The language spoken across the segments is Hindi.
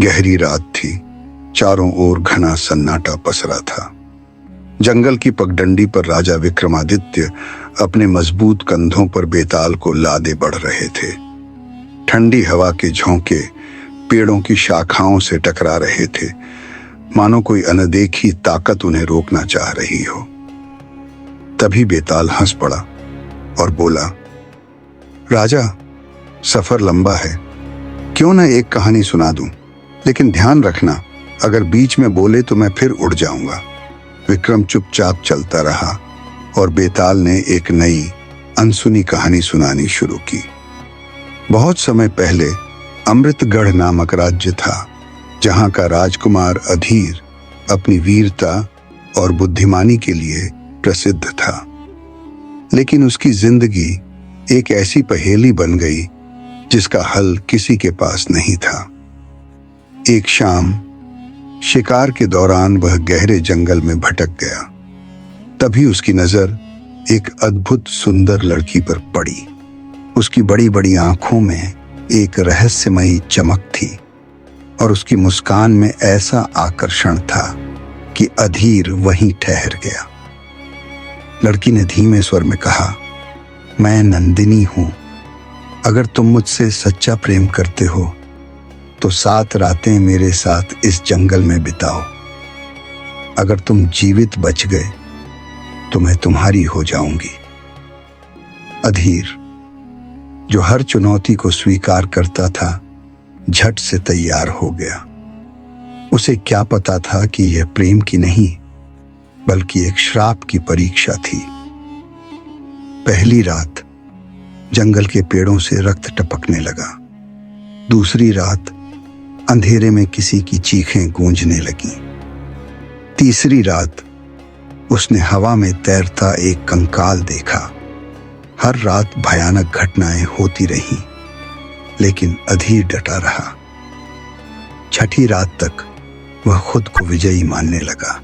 गहरी रात थी। चारों ओर घना सन्नाटा पसरा था। जंगल की पगडंडी पर राजा विक्रमादित्य अपने मजबूत कंधों पर बेताल को लादे बढ़ रहे थे। ठंडी हवा के झोंके पेड़ों की शाखाओं से टकरा रहे थे, मानो कोई अनदेखी ताकत उन्हें रोकना चाह रही हो। तभी बेताल हंस पड़ा और बोला, राजा, सफर लंबा है, क्यों ना एक कहानी सुना दूं, लेकिन ध्यान रखना, अगर बीच में बोले तो मैं फिर उड़ जाऊंगा। विक्रम चुपचाप चलता रहा और बेताल ने एक नई अनसुनी कहानी सुनानी शुरू की। बहुत समय पहले अमृतगढ़ नामक राज्य था, जहां का राजकुमार अधीर अपनी वीरता और बुद्धिमानी के लिए प्रसिद्ध था। लेकिन उसकी जिंदगी एक ऐसी पहेली बन गई जिसका हल किसी के पास नहीं था। एक शाम शिकार के दौरान वह गहरे जंगल में भटक गया। तभी उसकी नजर एक अद्भुत सुंदर लड़की पर पड़ी। उसकी बड़ी बड़ी आंखों में एक रहस्यमयी चमक थी और उसकी मुस्कान में ऐसा आकर्षण था कि अधीर वहीं ठहर गया। लड़की ने धीमे स्वर में कहा, मैं नंदिनी हूं। अगर तुम मुझसे सच्चा प्रेम करते हो तो 7 रातें मेरे साथ इस जंगल में बिताओ। अगर तुम जीवित बच गए तो मैं तुम्हारी हो जाऊंगी। अधीर, जो हर चुनौती को स्वीकार करता था, झट से तैयार हो गया। उसे क्या पता था कि यह प्रेम की नहीं, बल्कि एक श्राप की परीक्षा थी। पहली रात जंगल के पेड़ों से रक्त टपकने लगा। दूसरी रात अंधेरे में किसी की चीखें गूंजने लगीं। तीसरी रात उसने हवा में तैरता एक कंकाल देखा। हर रात भयानक घटनाएं होती रहीं, लेकिन अधीर डटा रहा। छठी रात तक वह खुद को विजयी मानने लगा।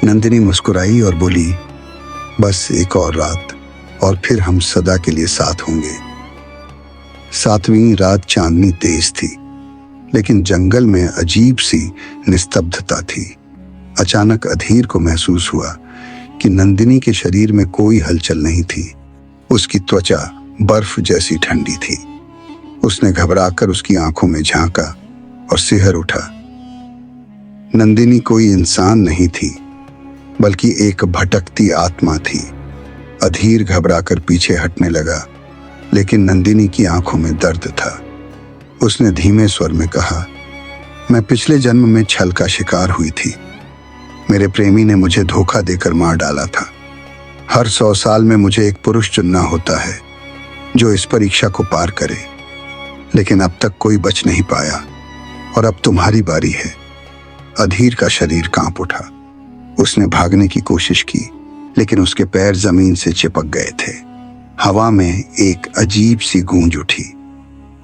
नंदिनी मुस्कुराई और बोली, बस एक और रात और फिर हम सदा के लिए साथ होंगे। 7वीं रात चांदनी तेज थी, लेकिन जंगल में अजीब सी निस्तब्धता थी। अचानक अधीर को महसूस हुआ कि नंदिनी के शरीर में कोई हलचल नहीं थी। उसकी त्वचा बर्फ जैसी ठंडी थी। उसने घबराकर उसकी आंखों में झांका और सिहर उठा। नंदिनी कोई इंसान नहीं थी, बल्कि एक भटकती आत्मा थी। अधीर घबराकर पीछे हटने लगा, लेकिन नंदिनी की आंखों में दर्द था। उसने धीमे स्वर में कहा, मैं पिछले जन्म में छल का शिकार हुई थी। मेरे प्रेमी ने मुझे धोखा देकर मार डाला था। हर 100 साल में मुझे एक पुरुष चुनना होता है जो इस परीक्षा को पार करे, लेकिन अब तक कोई बच नहीं पाया और अब तुम्हारी बारी है। अधीर का शरीर कांप उठा। उसने भागने की कोशिश की, लेकिन उसके पैर जमीन से चिपक गए थे। हवा में एक अजीब सी गूंज उठी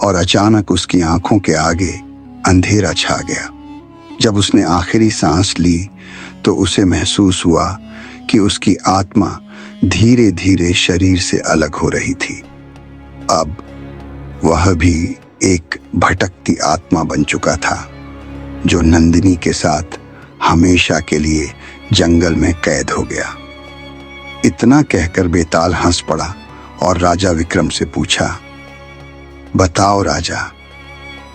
और अचानक उसकी आंखों के आगे अंधेरा छा गया। जब उसने आखिरी सांस ली तो उसे महसूस हुआ कि उसकी आत्मा धीरे धीरे शरीर से अलग हो रही थी। अब वह भी एक भटकती आत्मा बन चुका था, जो नंदिनी के साथ हमेशा के लिए जंगल में कैद हो गया। इतना कहकर बेताल हंस पड़ा और राजा विक्रम से पूछा, बताओ राजा,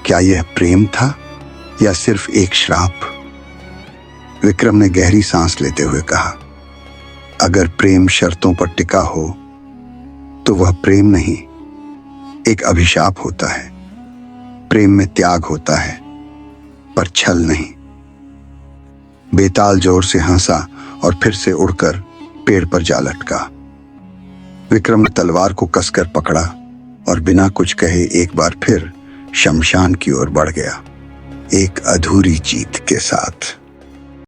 क्या यह प्रेम था या सिर्फ एक श्राप? विक्रम ने गहरी सांस लेते हुए कहा, अगर प्रेम शर्तों पर टिका हो तो वह प्रेम नहीं, एक अभिशाप होता है। प्रेम में त्याग होता है, पर छल नहीं। बेताल जोर से हंसा और फिर से उड़कर पेड़ पर जा लटका। विक्रम ने तलवार को कसकर पकड़ा और बिना कुछ कहे एक बार फिर शमशान की ओर बढ़ गया, एक अधूरी जीत के साथ।